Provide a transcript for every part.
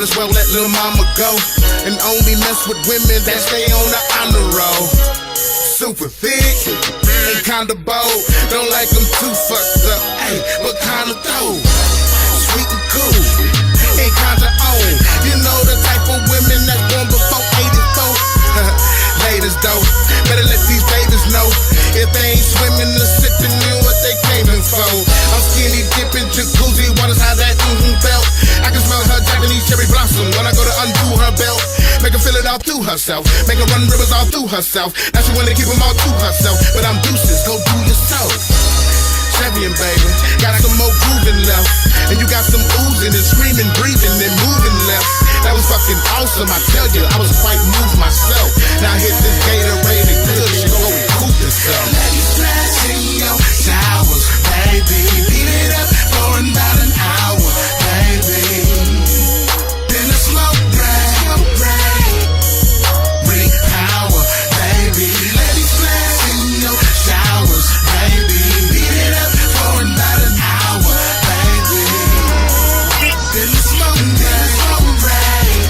as well let little mama go and only mess with women that stay on the honor roll. Super thick and kinda bold, don't like them too fucked up, ayy, but kinda though. Sweet and cool, and kinda on. You know the type of women that's born before 84. Ladies though, better let these babies know if they ain't swimming or sipping in what they came in for. I'm skinny dipping jacuzzi waters, how that felt. I can smell her Japanese cherry blossom when I go to undo her belt. Make her feel it all through herself, make her run rivers all through herself. Now she wanna keep them all to herself, but I'm deuces, go do yourself. Champion, baby, got some more grooving left, and you got some oozing and screaming, breathing and moving left. That was fucking awesome, I tell you, I was quite moved myself. Now hit this Gatorade and good, she go recoup yourself. Let you splash in your showers, baby. Beat it up for about an hour, baby. Then a slow break, bring power, baby. Let you splash in your showers, baby. Beat it up for about an hour, baby. Then a slow break,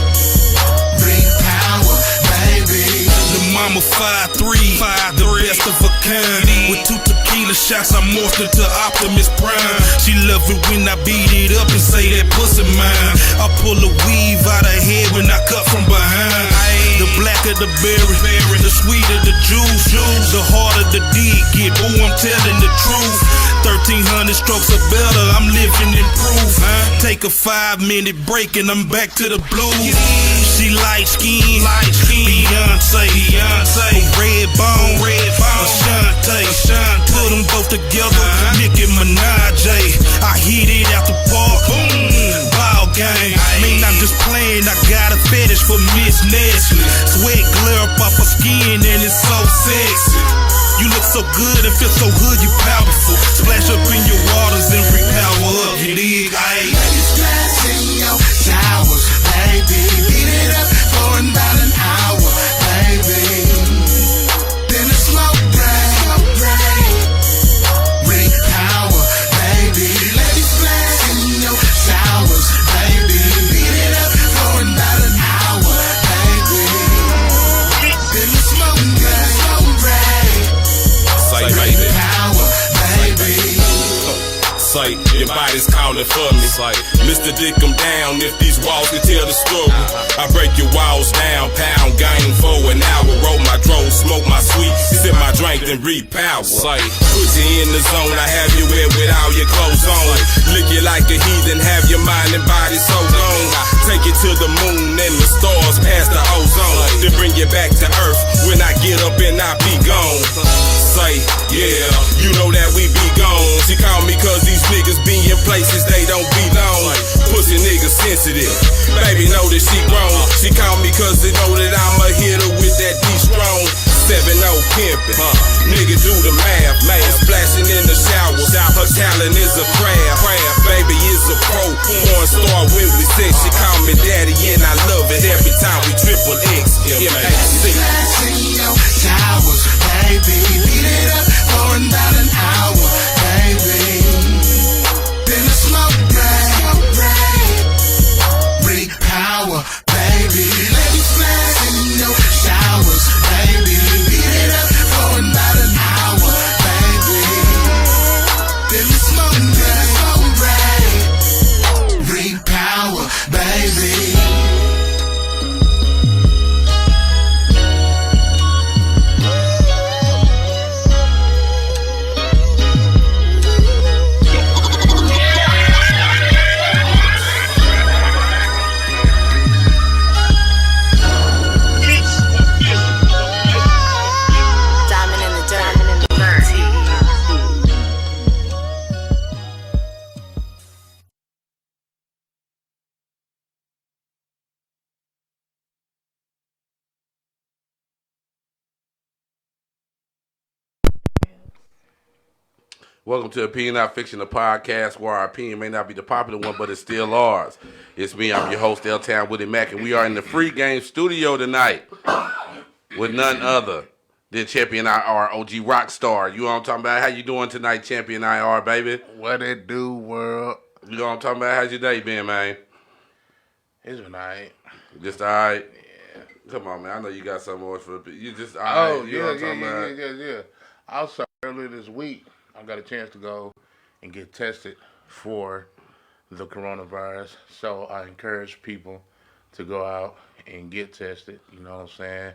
bring power, baby. The mama 5'3", the best of a kind. With 2 tequila shots, I morphed into Optimus Prime. She love it when I beat it up and say that pussy mine. I pull a weave out her head when I cut from behind. The blacker the berry, the sweeter the juice. The harder the deed get, ooh, I'm telling the truth. 1,300 strokes or better, I'm living in proof. Take a 5-minute break and I'm back to the blues. She light skin, Beyonce, red bone, Ashante. Put them both together, Nicki Minaj. I hit it out the park, boom, ball game. Mean I'm just playing, I got a fetish for Miss Nestle. Sweat glare up off her skin and it's so sexy. You look so good and feel so good, you powerful. Splash up in your waters and repower up, you dig? Let you splash in your showers, baby. Beat it up for about an hour, baby. Then a slow break, bring power, baby. Let you splash in your showers, baby. Beat it up for about an hour, baby. Then a slow break, bring power, baby. Sight, your body's calling for me. Mr. Dick, I'm down if these walls can tell the story. I break your walls down, pound game for an hour. Roll my dro, smoke my sweet, sip my drink, then repower. Put you in the zone, I have you in with all your clothes on. Lick you like a heathen, have your mind and body so gone. Take you to the moon and the stars past the ozone. Then bring you back to earth when I get up and I be gone. Say, yeah, you know that we be gone. She call me cause these niggas be in places they don't belong. Pussy niggas sensitive, baby know that she grown. She call me cause they know that I'm a hitter with that D-strong. 7-0 pimpin', nigga do the math, splashing in the shower. Her talent is a craft, baby is a pro, porn star when we sex. She call me daddy and I love it every time we triple X. Splash in your showers, baby. Beat it up for about an hour, baby. Then a slow break, bring power, baby. Let me splash in your showers, baby. Beat it up for about an hour, baby. Then a slow break, bring power, baby. Welcome to Opinion Not Fiction, the podcast where our opinion may not be the popular one, but it's still ours. It's me, I'm your host, L-Town Woody Mack, and we are in the Free Game studio tonight with none other than Champion IR, OG Rockstar. You know what I'm talking about? How you doing tonight, Champion IR, baby? What it do, world? You know what I'm talking about? How's your day been, man? It's been alright. Just all right. Yeah. Come on, man. I know you got something more for the You just all Oh, right. You know what I'm talking about? yeah. Also, earlier this week, I got a chance to go and get tested for the coronavirus. So I encourage people to go out and get tested. You know what I'm saying?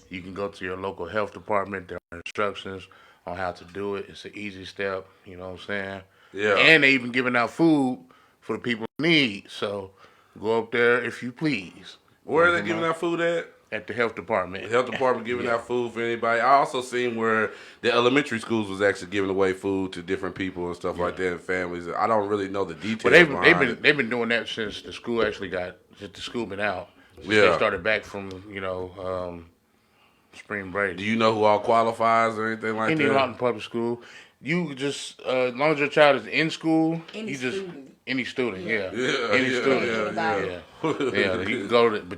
You can go to your local health department. There are instructions on how to do it. It's an easy step. You know what I'm saying? Yeah. And they even giving out food for the people in need. So go up there if you please. Where are they giving out food at? At the health department. The health department giving out food for anybody. I also seen where the elementary schools was actually giving away food to different people and stuff like that and families. I don't really know the details. But they've been doing that since the school since the school been out. Since they started back from spring break. Do you know who all qualifies or anything like Any that? out in public school, you just as long as your child is in school, any student, any student. You can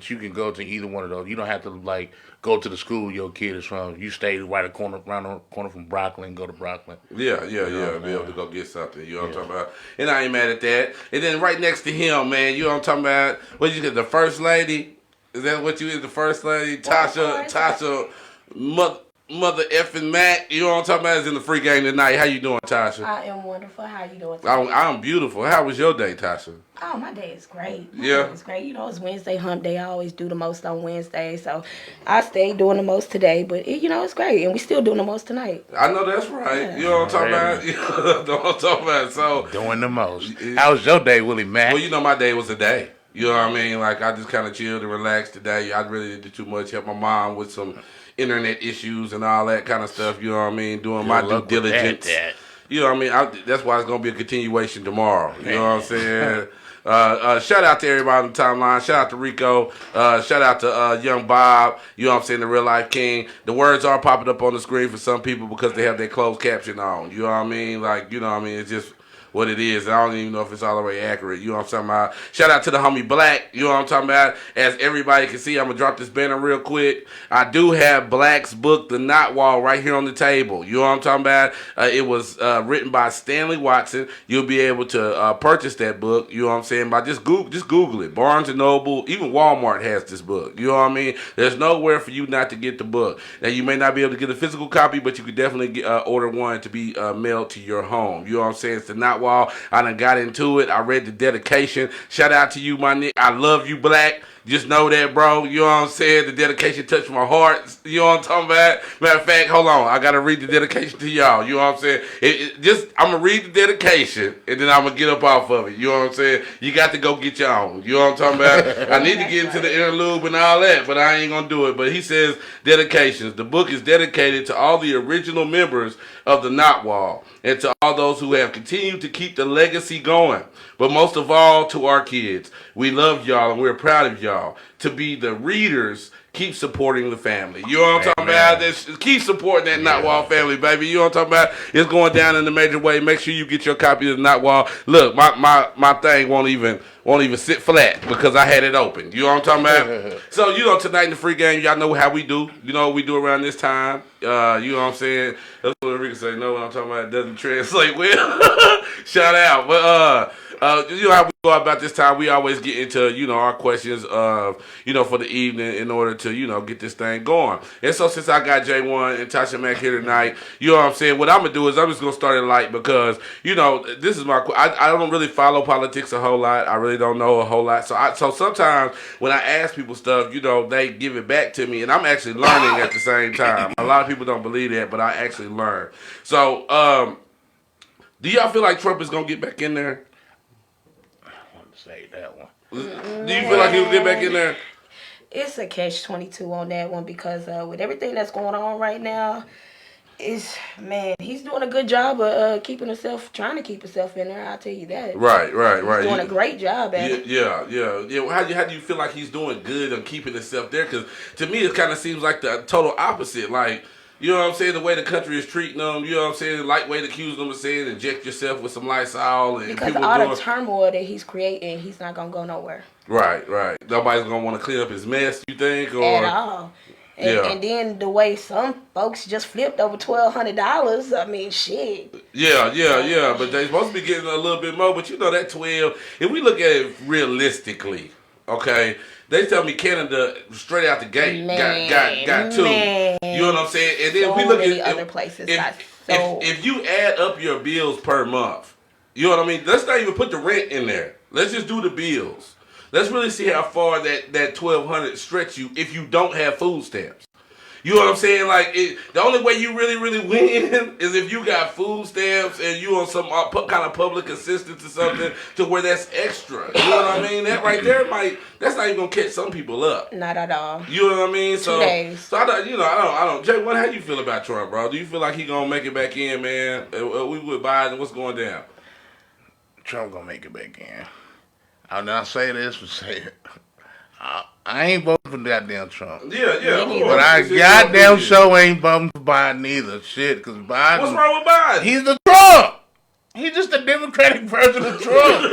you can go to either one of those. You don't have to go to the school your kid is from. You stay around the corner from Brooklyn, go to Brooklyn. Be able to go get something. You know what I'm talking about? And I ain't mad at that. And then right next to him, man, you know what I'm talking about? What you get, the first lady? Is that what you is, the first lady? Tasha, mother effing Mac. You know what I'm talking about? Is in the free game tonight. How you doing, Tasha? I am wonderful. How you doing today? I'm beautiful. How was your day, Tasha? Oh, my day is great. It's great. You know, it's Wednesday hump day. I always do the most on Wednesday, so I stayed doing the most today. But it's great, and we still doing the most tonight. I know that's right. Yeah. You know what I'm talking about? You know what I'm talking about? So doing the most. How was your day, Willie Mac? Well, my day was a day. You know what I mean? Like, I just kind of chilled and relaxed today. I really didn't do too much. Help my mom with some internet issues and all that kind of stuff. You know what I mean? Doing my due diligence. You know what I mean? That's why it's going to be a continuation tomorrow. You know what I'm saying? Shout out to everybody on the timeline. Shout out to Rico. Shout out to Young Bob. You know what I'm saying? The Real Life King. The words are popping up on the screen for some people because they have their closed caption on. You know what I mean? It's just what it is. I don't even know if it's all the way accurate. You know what I'm talking about? Shout out to the homie Black. You know what I'm talking about? As everybody can see, I'm going to drop this banner real quick. I do have Black's book, The Knot Wall, right here on the table. You know what I'm talking about? It was written by Stanley Watson. You'll be able to purchase that book. You know what I'm saying? By just Google it. Barnes & Noble, even Walmart has this book. You know what I mean? There's nowhere for you not to get the book. Now, you may not be able to get a physical copy, but you could definitely order one to be mailed to your home. You know what I'm saying? It's The Knot Wall. I done got into it. I read the dedication. Shout out to you, my nigga. I love you, Black. Just know that, bro. You know what I'm saying? The dedication touched my heart. You know what I'm talking about? Matter of fact, hold on. I got to read the dedication to y'all. You know what I'm saying? I'm going to read the dedication, and then I'm going to get up off of it. You know what I'm saying? You got to go get your own. You know what I'm talking about? I need to get into the interlude and all that, but I ain't going to do it. But he says, dedications. The book is dedicated to all the original members of the Knot Wall and to all those who have continued to keep the legacy going. But most of all, to our kids. We love y'all, and we're proud of y'all. To be the readers, keep supporting the family. You know what I'm talking about? Keep supporting that Knot Wall family, baby. You know what I'm talking about? It's going down in a major way. Make sure you get your copy of the Knot Wall. Look, my thing won't even sit flat because I had it open. You know what I'm talking about? So, tonight in the free game, y'all know how we do. You know what we do around this time. You know what I'm saying? That's what Rico say. No, what I'm talking about, it doesn't translate well. Shout out. But, you know how we go about this time. We always get into, our questions of, for the evening in order to, get this thing going. And so since I got J1 and Tasha Mack here tonight, you know what I'm saying? What I'm going to do is I'm just going to start it light because, this is I don't really follow politics a whole lot. I really don't know a whole lot. So sometimes when I ask people stuff, they give it back to me and I'm actually learning at the same time. A lot of people don't believe that, but I actually learn. So, do y'all feel like Trump is going to get back in there? I want to say that one. Do you feel like he'll get back in there? It's a catch-22 on that one because with everything that's going on right now, he's doing a good job of trying to keep himself in there. I'll tell you that. Right. He's doing a great job at it. Yeah. How do you feel like he's doing good on keeping himself there? Because to me, it kind of seems like the total opposite. Like, you know what I'm saying? The way the country is treating them, you know what I'm saying? Lightweight accusing them of saying inject yourself with some Lysol. And because all the turmoil that he's creating, he's not going to go nowhere. Right. Nobody's going to want to clean up his mess, you think? Or at all. And then the way some folks just flipped over $1,200, I mean, shit. Yeah. But they're supposed to be getting a little bit more. But that 12, if we look at it realistically, Okay, they tell me Canada straight out the gate got two. You know what I'm saying? And then So we look many at other places if, got so. if you add up your bills per month, you know what I mean. Let's not even put the rent in there. Let's just do the bills. Let's really see how far that 1,200 stretch you if you don't have food stamps. You know what I'm saying? Like, the only way you really win is if you got food stamps and you on some kind of public assistance or something to where that's extra. You know what I mean? That right there that's not even gonna catch some people up. Not at all. You know what I mean? 2 days. So I don't. Jay, how you feel about Trump, bro? Do you feel like he gonna make it back in, man? We with Biden. What's going down? Trump gonna make it back in. I'll not say this, but say it. I ain't voting for goddamn Trump. Yeah. But I goddamn show ain't voting for Biden either. Shit, because Biden. What's wrong with Biden? He's the Trump. He's just the Democratic version of Trump.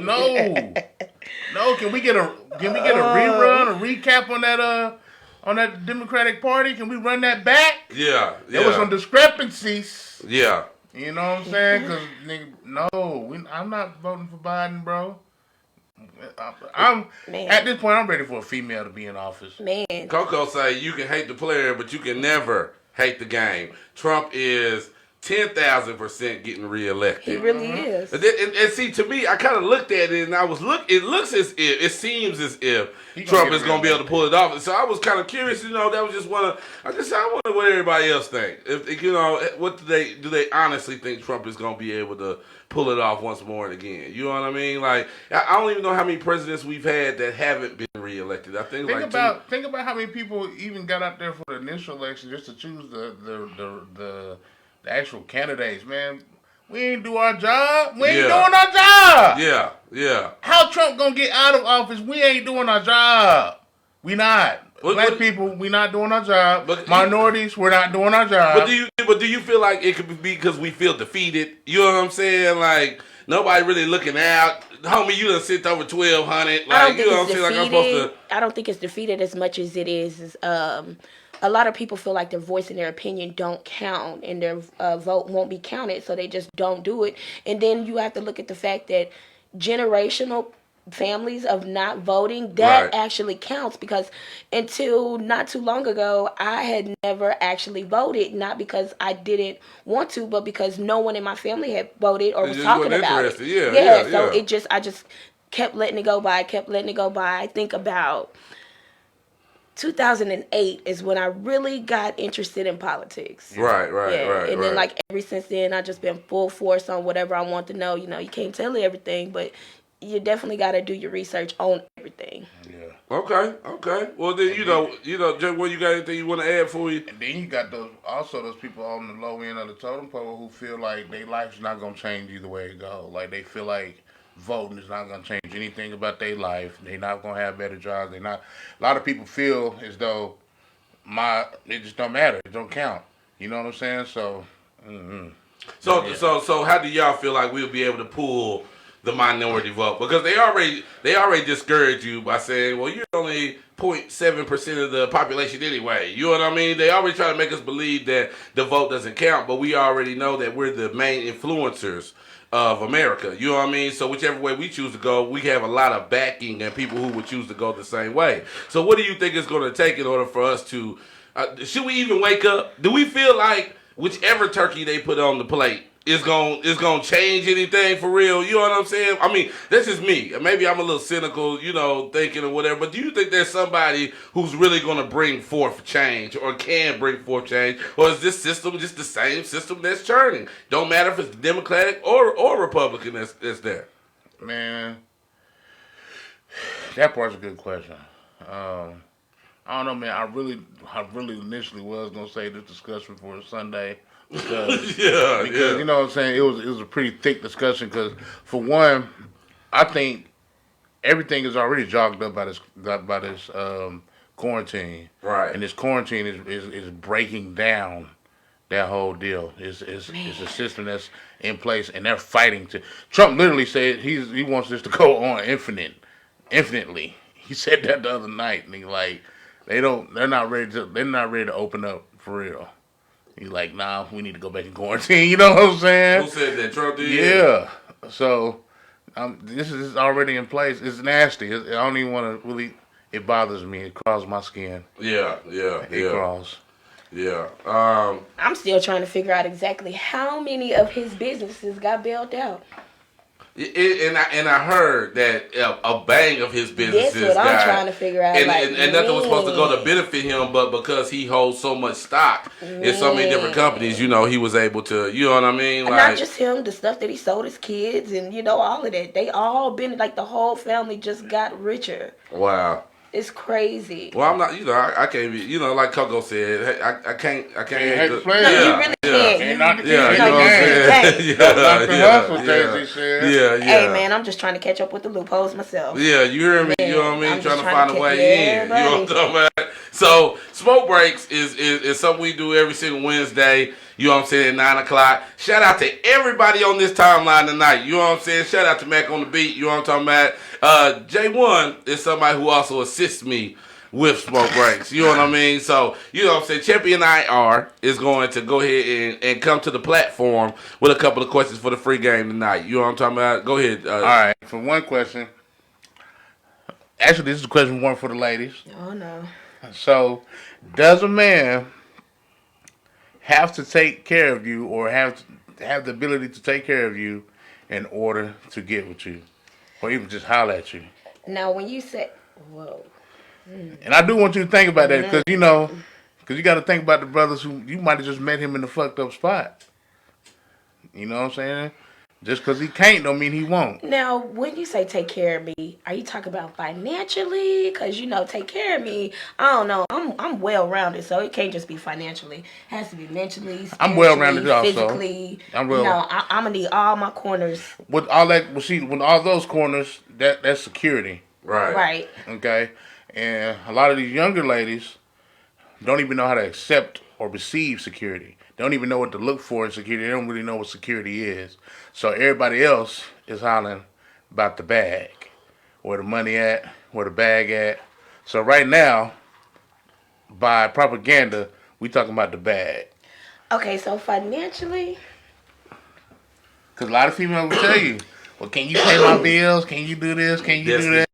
No. Can we get a rerun, a recap on that Democratic Party? Can we run that back? Yeah. There was some discrepancies. Yeah. You know what I'm saying? Because I'm not voting for Biden, bro. I'm at this point. I'm ready for a female to be in office. Man, Coco say you can hate the player, but you can never hate the game. Trump is 10,000% getting reelected. he really is. And see, to me, I kind of looked at it and it seems as if Trump is going to be able to pull it off. So I was kind of curious, that was just I wonder what everybody else think. If what do they honestly think Trump is going to be able to pull it off once more and again? You know what I mean? Like, I don't even know how many presidents we've had that haven't been reelected. I think think about how many people even got out there for the initial election just to choose the actual candidates, man. We ain't do our job. We ain't doing our job. Yeah. How Trump gonna get out of office? We ain't doing our job. We not. Black people, we not doing our job. Minorities, we're not doing our job. But do you feel like it could be because we feel defeated? You know what I'm saying? Like, nobody really looking out. Homie, you done sent over 1,200. Like, you know what I'm saying? Like, I'm supposed to. I don't think it's defeated as much as it is. A lot of people feel like their voice and their opinion don't count and their vote won't be counted, so they just don't do it. And then you have to look at the fact that generational families of not voting, that actually counts, because until not too long ago, I had never actually voted, not because I didn't want to, but because no one in my family had voted or was talking about it. So I just kept letting it go by, I think about 2008 is when I really got interested in politics. Right. And then, like, ever since then, I've just been full force on whatever I want to know. You can't tell everything, but you definitely got to do your research on everything. Yeah. Okay. Well, then, Jay, what you got anything you want to add for you? And then you got those people on the low end of the totem pole who feel like their life's not going to change either way it go. Like, they feel like voting is not going to change anything about their life. They're not going to have better jobs. A lot of people feel as though it just don't matter. It don't count. You know what I'm saying? So, So how do y'all feel like we'll be able to pull the minority vote? Because they already discourage you by saying, well, you're only 0.7% of the population anyway. You know what I mean? They always try to make us believe that the vote doesn't count, but we already know that we're the main influencers of America. You know what I mean? So whichever way we choose to go, we have a lot of backing and people who would choose to go the same way. So what do you think it's going to take in order for us to, should we even wake up? Do we feel like whichever turkey they put on the plate is gonna change anything for real? You know what I'm saying? I mean, that's just me. Maybe I'm a little cynical, thinking or whatever, but do you think there's somebody who's really gonna bring forth change or can bring forth change? Or is this system just the same system that's churning? Don't matter if it's Democratic or Republican that's there. Man, that part's a good question. I don't know, man. I really initially was gonna say this discussion for a Sunday. Because you know what I'm saying, it was a pretty thick discussion. Because for one, I think everything is already jogged up by this quarantine, right? And this quarantine is breaking down that whole deal. It's a system that's in place, and they're fighting to. Trump literally said he wants this to go on infinitely. He said that the other night, and they're not ready to open up for real. He's like, nah, we need to go back in quarantine. You know what I'm saying? Who said that? Trump did? Yeah. So This is already in place. It's nasty. I don't even want to really. It bothers me. It crawls my skin. Yeah. It crawls. Yeah. I'm still trying to figure out exactly how many of his businesses got bailed out. And I heard that a bang of his businesses That's what I'm got, trying to figure out. and nothing was supposed to go to benefit him, but because he holds so much stock in so many different companies, he was able to, you know what I mean? Like, not just him, the stuff that he sold his kids, and all of that. They all been like the whole family just got richer. Wow. It's crazy. Well, I'm not. I can't be. Like Coco said, I can't. Hate the No, player. you really can't. Can't knock the Yeah, kid. you know what I'm saying? Knock the hustle, Jay-Z said. Yeah. Hey, man, I'm just trying to catch up with the loopholes myself. Yeah, you hear me? You know what I mean? I'm Trying just to find a way in. You know what I'm talking about? So, smoke breaks is something we do every single Wednesday. You know what I'm saying? At 9 o'clock. Shout out to everybody on this timeline tonight. You know what I'm saying? Shout out to Mac on the beat. You know what I'm talking about? J1 is somebody who also assists me with smoke breaks. You know what I mean? So, you know what I'm saying? Champion IR is going to go ahead and come to the platform with a couple of questions for the free game tonight. You know what I'm talking about? Go ahead. All right. For one question. Actually, this is a question one for the ladies. Oh, no. So, does a man have to take care of you or have the ability to take care of you in order to get with you? Or even just holler at you? Now, when you say, whoa. And I do want you to think about that because, you got to think about the brothers who you might have just met him in the fucked up spot. You know what I'm saying? Just because he can't don't mean he won't. Now, when you say take care of me, are you talking about financially? Because, take care of me, I don't know. I'm well-rounded, so it can't just be financially. It has to be mentally, I'm well-rounded also. physically. I'm well. I'm going to need all my corners. With all that, with all those corners, that's security. Right. Okay? And a lot of these younger ladies don't even know how to accept or receive security. They don't even know what to look for in security. They don't really know what security is. So everybody else is hollering about the bag. Where the money at, where the bag at. So right now, by propaganda, we talking about the bag. Okay, so financially? Because a lot of females will tell you, well, can you pay my bills? Can you do this? Can you do that?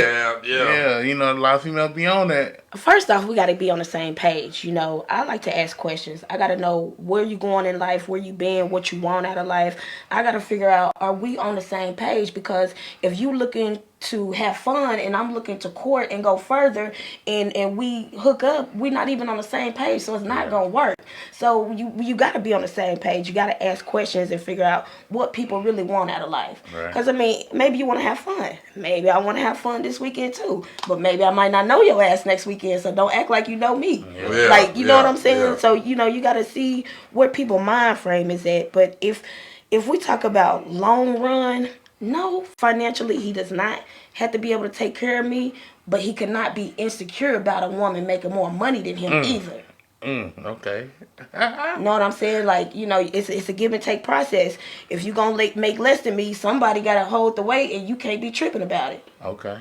Yeah, a lot of females be on that. First off, we got to be on the same page. I like to ask questions. I got to know where you going in life, where you been, what you want out of life. I got to figure out, are we on the same page? Because if you looking to have fun and I'm looking to court and go further and we hook up, we're not even on the same page, so it's not going to work. So you got to be on the same page. You got to ask questions and figure out what people really want out of life. Because, maybe you want to have fun. Maybe I want to have fun this weekend too. But maybe I might not know your ass next weekend, so don't act like you know me. You know what I'm saying? Yeah. So, you got to see where people's mind frame is at. But if we talk about long run, no, financially he does not have to be able to take care of me, but he cannot be insecure about a woman making more money than him either. Okay. Know what I'm saying? It's a give and take process. If you gonna make less than me, somebody gotta hold the weight, and you can't be tripping about it. Okay.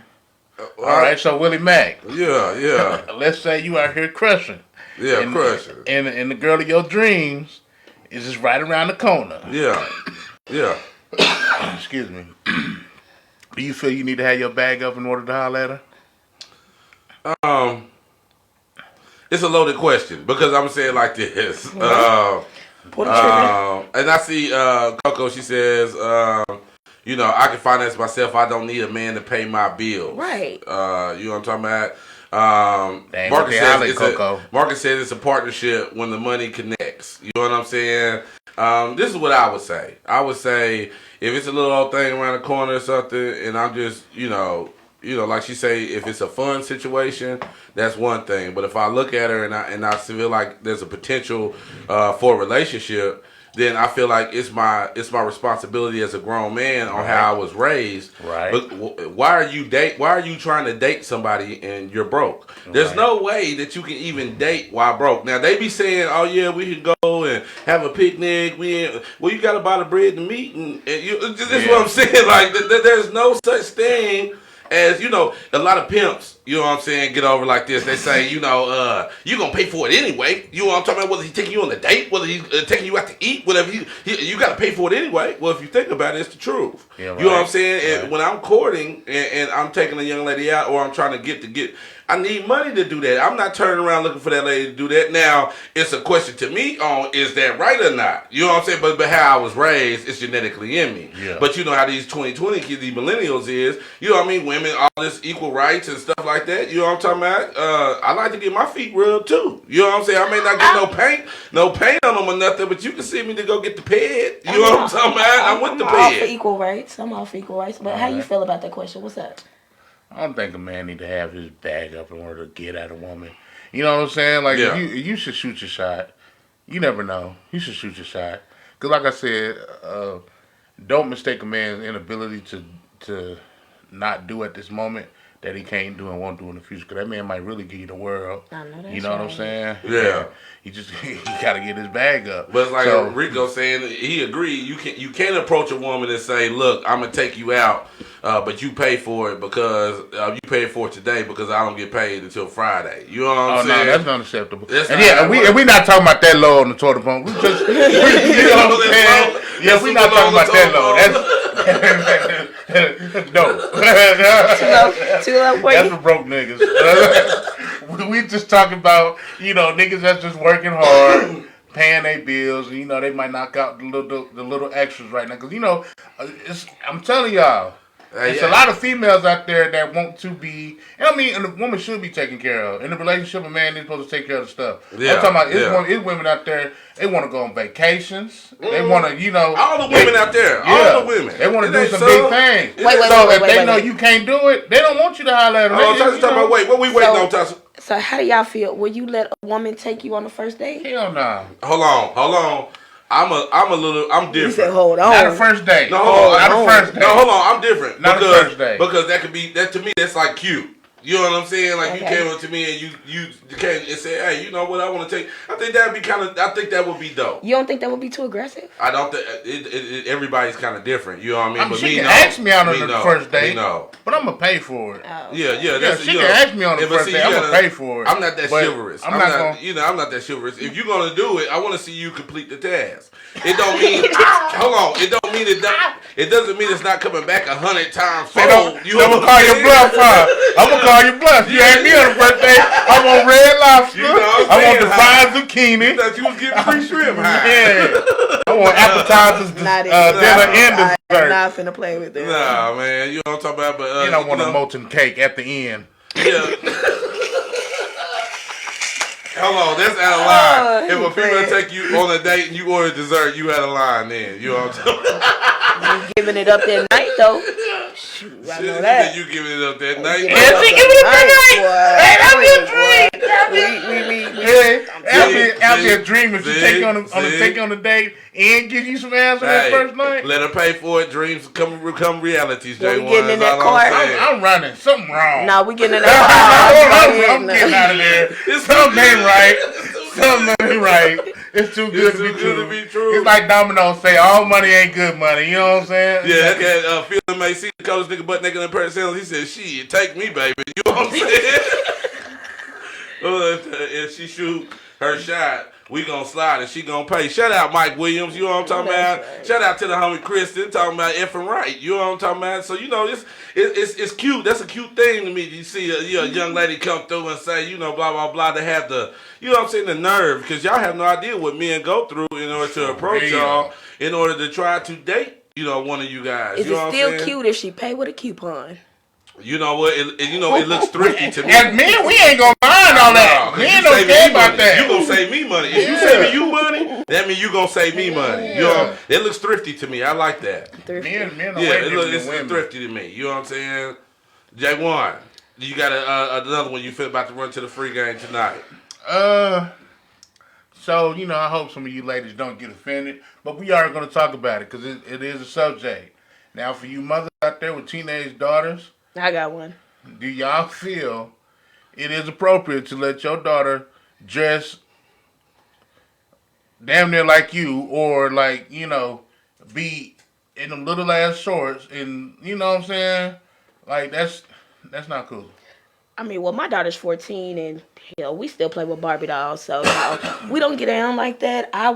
All right. So Willie Mack. Yeah. Let's say you out here crushing. Yeah, crushing. And the girl of your dreams is just right around the corner. Yeah. Excuse me. Do you feel you need to have your bag up in order to holler at her? It's a loaded question because I'm saying like this. And I see Coco. She says, I can finance myself. I don't need a man to pay my bills. Right. You know what I'm talking about? Marcus says it's a partnership when the money connects. You know what I'm saying? This is what I would say. I would say if it's a little old thing around the corner or something, and I'm just, like she say, if it's a fun situation, that's one thing. But if I look at her and I feel like there's a potential for a relationship, then I feel like it's my responsibility as a grown man on how I was raised. Right. But why are you trying to date somebody and you're broke? There's no way that you can even date while broke. Now they be saying, "Oh yeah, we can go and have a picnic." You got to buy the bread and meat, and this is what I'm saying. Like there's no such thing as you know, a lot of pimps, you know what I'm saying, get over like this. They say, you know, you gonna pay for it anyway. You know what I'm talking about? Whether he's taking you on a date, whether he's taking you out to eat, whatever, you gotta pay for it anyway. Well, if you think about it, it's the truth. Yeah, right. You know what I'm saying? Right. And when I'm courting and I'm taking a young lady out, or I'm trying to get, I need money to do that. I'm not turning around looking for that lady to do that. Now, it's a question to me on is that right or not? You know what I'm saying? But how I was raised, it's genetically in me. Yeah. But you know how these 2020 kids, these millennials is, you know what I mean? Women, all this equal rights and stuff like that. You know what I'm talking about? I like to get my feet rubbed too. You know what I'm saying? I may not get no paint on them or nothing, but you can see me to go get the ped. You know what I'm talking about? I'm with the I'm all for ped. equal rights. I'm all for equal rights. But how you feel about that question? What's up? I don't think a man need to have his bag up in order to get at a woman. You know what I'm saying? Like, Yeah. you should shoot your shot. You never know. You should shoot your shot. Because like I said, don't mistake a man's inability to not do at this moment that he can't do and won't do in the future. Because that man might really give you the world. I know that's You know what I'm right. saying? Yeah. He got to get his bag up. But it's like So- Rico saying, he agreed. You can't approach a woman and say, "Look, I'm gonna take you out, but you pay for it because you pay for it today because I don't get paid until Friday." You know what I'm Oh saying? no, that's not acceptable. That's And not yeah, how it and we not talking about that low on the toilet bowl. We just, you know what I'm saying? Yeah, we not talking about that low. That's no. Too low for That's you? for broke niggas. We just talking about, you know, niggas that's just working hard, paying their bills, and you know they might knock out the little extras right now. Cause you know, I'm telling y'all. There's a lot of females out there that want to be, and I mean, and a woman should be taken care of. In a relationship, a man is supposed to take care of the stuff. Yeah, I'm talking about yeah. it's women out there, they want to go on vacations. They want to, you know. All the women out there, all the women. They want to It do ain't some so. big things. Wait, so if they wait, know wait. you can't do it, they don't want you to holler at them. Oh, They- Tasha you talking know, about wait. What we waiting on, Tasha? So how do y'all feel? Will you let a woman take you on the first date? Hell no. Hold on. I'm different. You said, hold on. Not a first date. No, hold on. Not a first date. No, hold on. I'm different. Not because, a first date. Because that could be that to me. That's like cute. You know what I'm saying? Like Okay. you came up to me and you came and said, "Hey, you know what? I want to take." I think that'd be I think that would be dope. You don't think that would be too aggressive? I don't think everybody's kind of different. You know what I mean? I mean, But she me can no. ask me out on Me the no. first Me date, no. but I'm gonna pay for it. Oh. Yeah. Yeah, That's she you can know. ask me on the Yeah, but first see, date. you I'm gonna gotta- pay for it. I'm not that But chivalrous. I'm not gonna. You know, I'm not that chivalrous. If you're gonna do it, I want to see you complete the task. It don't mean. Hold on. It don't mean it doesn't mean it's not coming back 100 times Hey, fold. I'm gonna call your bluff, huh? I'm gonna call your bluff. You asked me on the first date. I want red lobster. You know what I'm I want saying, the fried zucchini. You thought you was getting free shrimp, huh? Yeah. I want appetizers, Not dinner, and I'm dessert. not finna play with that. Nah, man. You know what I'm talking about? But And I want a molten cake at the end. Yeah. Hold on, that's out of line. If a female man. take you on a date and you order dessert, you out of line then. You know what I'm talking about? You giving it up that night though? Shoot, I know that. You giving it up that night. Giving it up she that giving it up night, that boy. Hey, Hey, I'll be a dream if she See? take you on See? take you on a date and give you some ass on that Hey, first night. let her pay for it. Dreams come realities, Yeah, we J1. getting in that car. I'm running. Something wrong. Nah, we getting in that I'm getting out of there. Something ain't right. Something ain't right. It's too good It's to too be good true. to be true. It's like Domino's say, all money ain't good money. You know what I'm saying? Yeah, that Phil may see the colors nigga butt naked in pair of sandals. He said, "Shit, take me, baby." You know what I'm saying? If she shoot her shot, we gonna slide and she gonna pay. Shout out Mike Williams, you know what I'm talking about? Right. Shout out to the homie Kristen, talking about effing right. You know what I'm talking about? So you know it's cute. That's a cute thing to me. You see a young lady come through and say, you know, blah blah blah. They have the, you know what I'm saying, the nerve, because y'all have no idea what men go through in order to approach real. y'all, in order to try to date, you know, one of you guys. Is you know it what still I'm saying? cute if she pay with a coupon? You know what? It looks thrifty to me. As men, we ain't gonna mind all that. No, 'cause Men you don't saving care me about money. that. You gonna save me money. If you saving you money, that means you gonna save me money. You know, it looks thrifty to me. I like that. Men are Yeah, way it different looks than it's women. thrifty to me. You know what I'm saying? J1, you got another one you feel about to run to the free game tonight. So, you know, I hope some of you ladies don't get offended, but we are going to talk about it because it is a subject. Now, for you mothers out there with teenage daughters, I got one. do y'all feel it is appropriate to let your daughter dress damn near like you, or like, you know, be in them little ass shorts and, you know what I'm saying? Like, that's That's not cool. I mean, well, my daughter's 14, and hell, we still play with Barbie dolls, so no, we don't get down like that. I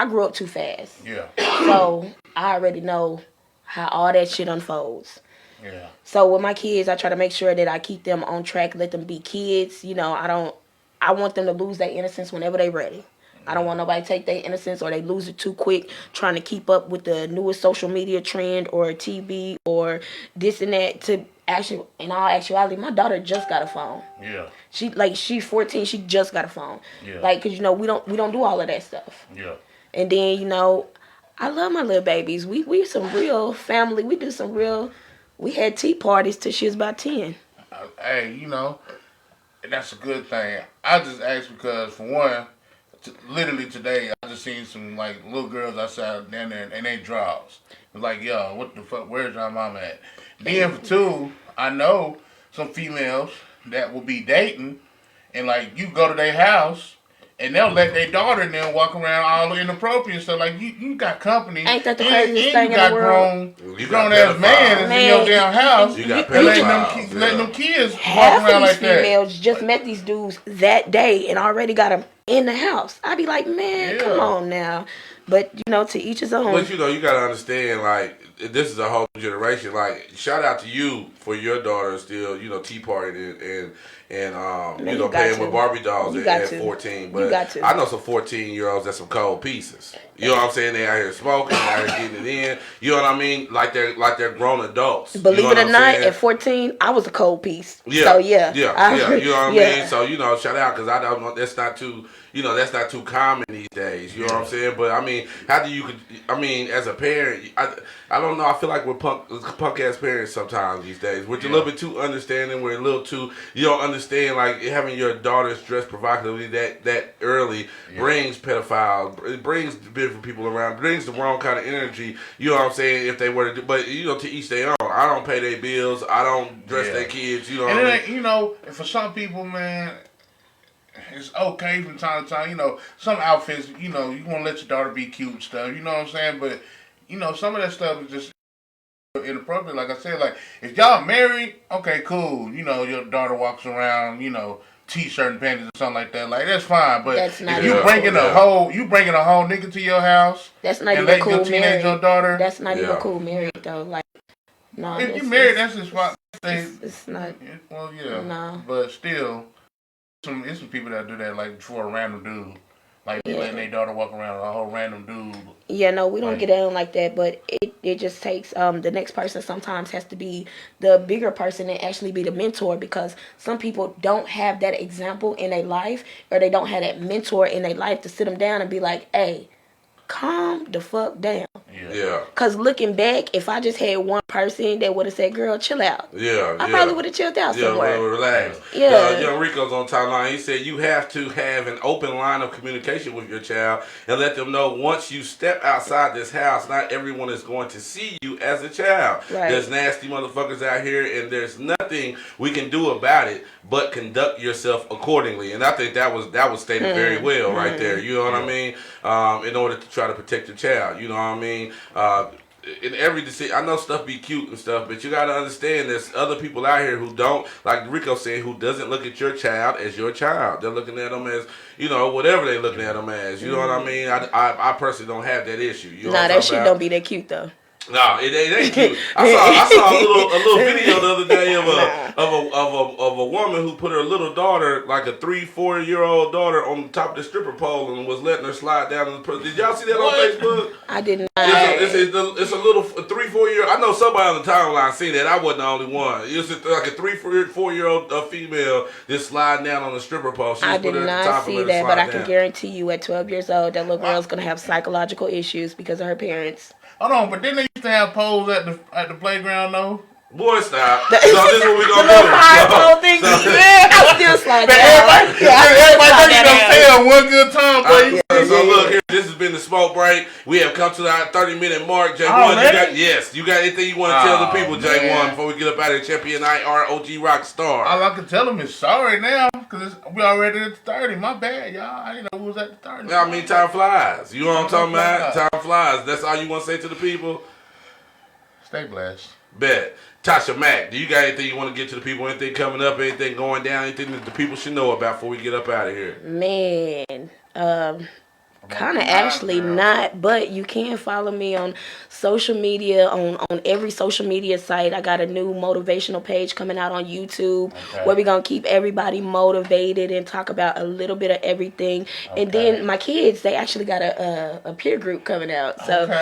grew up too fast, Yeah. so I already know how all that shit unfolds. Yeah. So with my kids, I try to make sure that I keep them on track, let them be kids. I want them to lose their innocence whenever they're ready. I don't want nobody to take their innocence or they lose it too quick trying to keep up with the newest social media trend or TV or this and that. To actually, in all actuality, my daughter just got a phone. Yeah. She's 14. She just got a phone. Yeah. Like, 'cause we don't do all of that stuff. Yeah. And then I love my little babies. We some real family. We do some real. We had tea parties till she was about 10. Hey, that's a good thing. I just asked because, for one, literally today, I just seen some, little girls outside down there, and they draws. It was like, yo, what the fuck, where's your mama at? Then, for two, I know some females that will be dating, and, you go to their house, and they'll let their daughter and them walk around all inappropriate and stuff. Like, you got company. Ain't that the craziest thing you in got the world? grown ass man in your damn house. You got and pedophiles, letting them kids Half walk around of these like that. females just met these dudes that day and already got them in the house. I'd be like, man, Yeah. come on now. But, to each his own. But you gotta understand, this is a whole generation. Shout out to you for your daughter still, tea partying and Man, you got playing to. with Barbie dolls You at got to. 14. You But got to. I know some 14-year-olds that's some cold pieces. You know what I'm saying? They out here smoking, they out here getting it in. You know what I mean? Like they're grown adults. Believe you know it or what I'm not, saying? at 14, I was a cold piece. Yeah, So, yeah. You know what I yeah. mean? So, shout out, because I don't know, that's not too common these days. You know what I'm saying? But, I mean, as a parent, I don't know, I feel like we're punk ass parents sometimes these days. We're a little bit too understanding, we're a little too, you don't understand, having your daughters dressed provocatively that early brings pedophiles, it brings different people around, brings the wrong kind of energy, you know what I'm saying, if they were to do, but, to each their own. I don't pay their bills, I don't dress their kids, you know what I mean? And for some people, man, it's okay from time to time. Some outfits, you want to let your daughter be cute and stuff, you know what I'm saying? But, some of that stuff is just inappropriate. Like I said, if y'all married, okay, cool. Your daughter walks around, t-shirt and panties or something like that. That's fine. But That's not if you even bringing cool. you bringing a whole nigga to your house, That's not and even letting cool your teenage married. Daughter. That's not even cool married, though. No. If you married, that's just fine. It's not. Well, yeah. No. But still, it's some people that do that for a random dude. Letting their daughter walk around with a whole random dude. Yeah, no, we don't get down like that, but it just takes the next person sometimes has to be the bigger person and actually be the mentor, because some people don't have that example in their life, or they don't have that mentor in their life to sit them down and be like, hey, calm the fuck down. Yeah. Because looking back, if I just had one person that would have said, girl, chill out. Yeah. I probably would have chilled out somewhere. Yeah, relax. Yeah. Young Rico's on timeline. He said you have to have an open line of communication with your child and let them know once you step outside this house, not everyone is going to see you as a child. Right. There's nasty motherfuckers out here, and there's nothing we can do about it but conduct yourself accordingly. And I think that was stated very well right there. You know what I mean? In order to try to protect your child. You know what I mean? In every decision, I know stuff be cute and stuff, but you gotta understand there's other people out here who don't, like Rico said, who doesn't look at your child as your child. They're looking at them as, whatever they're looking at them as. You know what I mean? I personally don't have that issue. You know That shit don't be that cute though. No, it ain't cute. I saw a little video the other day of a woman who put her little daughter, like a 3-4-year-old daughter, on the top of the stripper pole and was letting her slide down. Did y'all see that on Facebook? I didn't. It's a little 3-4-year. I know somebody on the timeline seen that. I wasn't the only one. It's like a 3-4-year-old female just sliding down on the stripper pole. I did not see that, but I can guarantee you, at 12 years old, that little girl's gonna have psychological issues because of her parents. Hold on, but didn't they used to have poles at the playground though? Boy, stop. So this is what we gonna do. I still slide down. Everybody say it one good time, please. So look here, this has been the smoke break. We have come to our 30-minute mark. J1, you got anything you want to tell the people, J1, before we get up out of here? Champion Night, ROG Rockstar. All I can tell them is sorry now, because we already at the 30. My bad, y'all. I didn't know we was at the 30. I mean, time flies. You know what I'm talking about? Time flies. That's all you want to say to the people? Stay blessed. Bet. Tasha Mack, do you got anything you want to get to the people? Anything coming up? Anything going down? Anything that the people should know about before we get up out of here? Man, kind of actually not, but you can follow me on social media, on every social media site. I got a new motivational page coming out on YouTube where we're going to keep everybody motivated and talk about a little bit of everything. And then my kids, they actually got a peer group coming out. So, be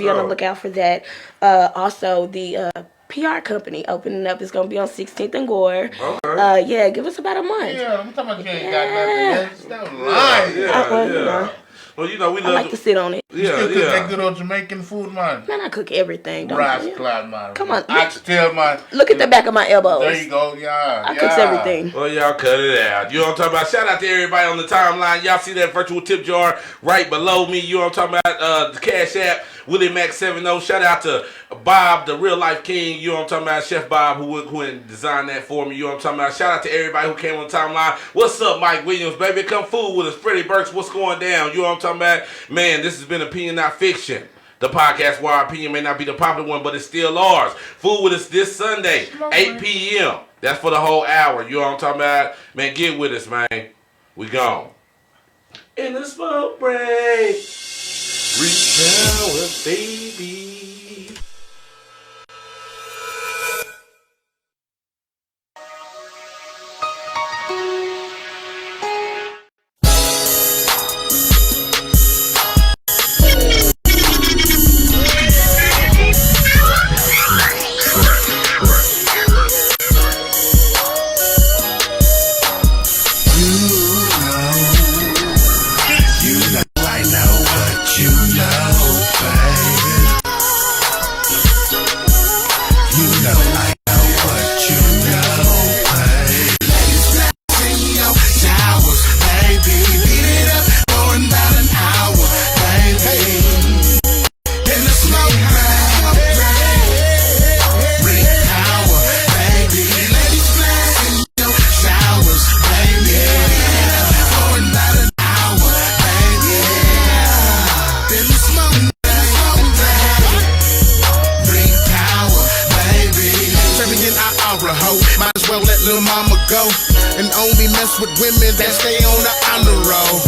on the lookout for that. Also, the PR company opening up is going to be on 16th and Gore. Okay. Give us about a month. Yeah, I'm talking about you ain't got nothing yet. Stop lying. Yeah. Well, you know, we love I like to sit on it. You still cook that good old Jamaican food, man. Man, I cook everything. Rice cloud, man. Come on. Oxtail, man. Look at the back of my elbows. There you go. I cook everything. Well, y'all cut it out. You know what I'm talking about? Shout out to everybody on the timeline. Y'all see that virtual tip jar right below me. You know what I'm talking about? The Cash App, Willie Mac 70. Shout out to Bob, the real life king. You know what I'm talking about? Chef Bob, who designed that for me. You know what I'm talking about? Shout out to everybody who came on the timeline. What's up, Mike Williams, baby? Come food with us. Freddie Burks, what's going down? You know what I'm talking about? Man, this has been Opinion Not Fiction. The podcast where our opinion may not be the popular one, but it's still ours. Food with us this Sunday, 8 p.m. That's for the whole hour. You know what I'm talking about? Man, get with us, man. We gone. In the smoke break. Reach down, baby. And only mess with women that stay on the honor roll.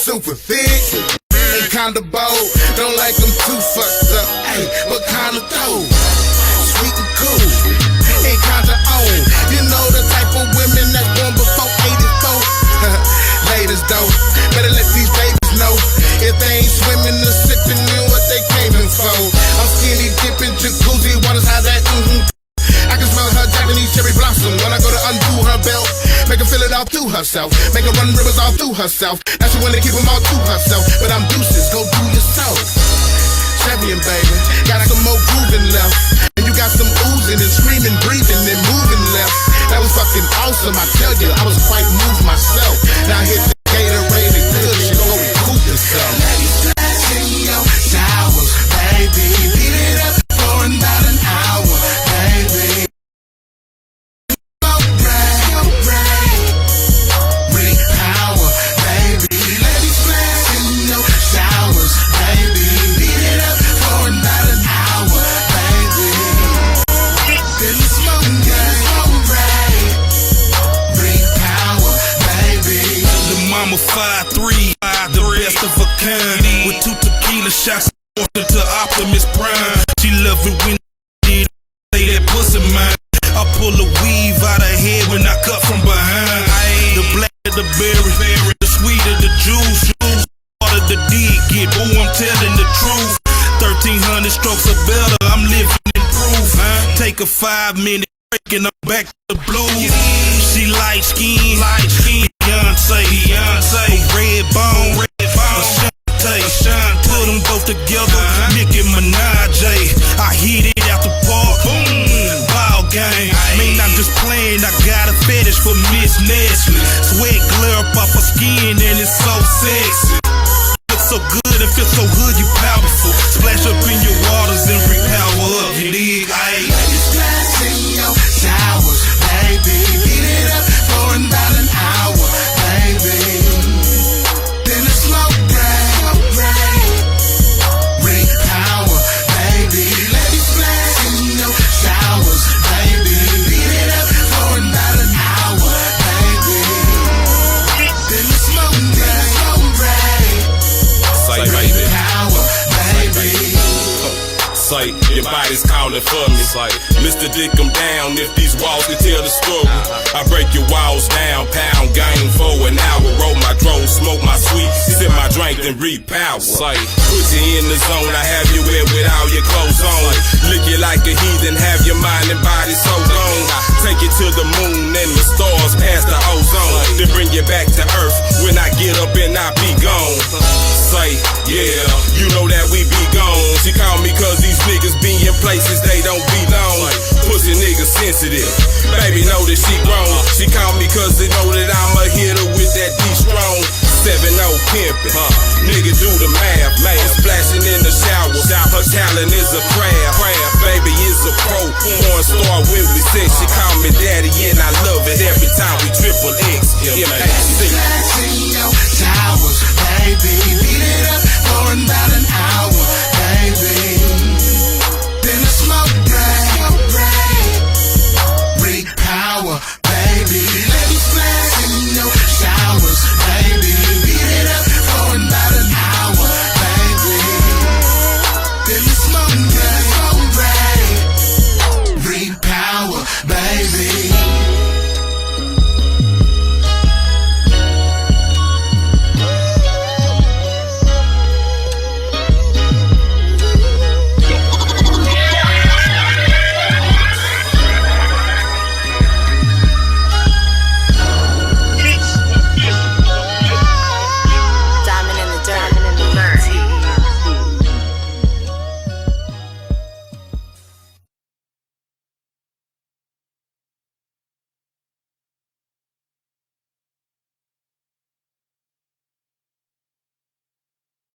Super thick and kinda bold. Don't like them too fucked up, ayy, but kinda though. Sweet and cool and kinda on. You know the type of women that's born before 84. Ladies though, better let these babies know. If they ain't swimming or sipping, in what they came in for. I'm skinny dipping jacuzzi waters, how that I can smell her Japanese cherry blossom when I go to undo her belt. Make her feel it all through herself. Make her run rivers all through herself. Now she wanna keep them all to herself. But I'm deuces, go do yourself. Champion, baby, got some more grooving left. And you got some oozing and screaming, breathing and moving left. That was fucking awesome, I tell you, I was quite moved myself. Now hit the Gatorade and good shit, go prove yourself. Ladies, splash in your showers, baby. Beat it up for about an hour, baby. I'm a 5'3", the best of a kind. With 2 tequila shots, to Optimus Prime. She love it when I say that pussy mine. I pull a weave out her head when I cut from behind. The black of the berry, the sweet of the juice. Part of the dig get, oh, I'm telling the truth. 1300 strokes or better, I'm living in proof. Take a 5-minute break and I'm back to the blues. She light skin, Beyonce, red bone, Ashante, put them both together, Nicki Minaj. I hit it out the park, boom, ball game. Man, I'm just playing, I got a fetish for Miss Nestle. Sweat glare up off her skin and it's so sexy. Look so good and feel so good, you powerful. Splash up in your waters and repower up, you dig? Splash in your showers, baby. Beat it up for about an hour, baby. Then the smoke break, bring power, baby. Let Say, your body's calling for me. Say, Mr. Dick 'em down if these walls can tell the story. I break your walls down, pound game for an hour. Roll my dro, smoke my sweet, sip my drink, then repower. Say, put you in the zone, I have you wet with all your clothes on. Lick you like a heathen, have your mind and body so gone. Take you to the moon and the stars past the ozone. Then bring you back to earth when I get up and I be gone. Say, yeah, you know that we be gone. She call me cause these niggas be in places they don't belong. Pussy niggas sensitive, baby know that she grown. She call me cause they know that I'm a hitter with that D-strong. 7-0 pimpin', nigga do the math, man. Splashing in the shower, her talent is a craft. Baby is a pro, porn star when we sex. She call me daddy and I love it every time we triple X. Flashing your towers, baby.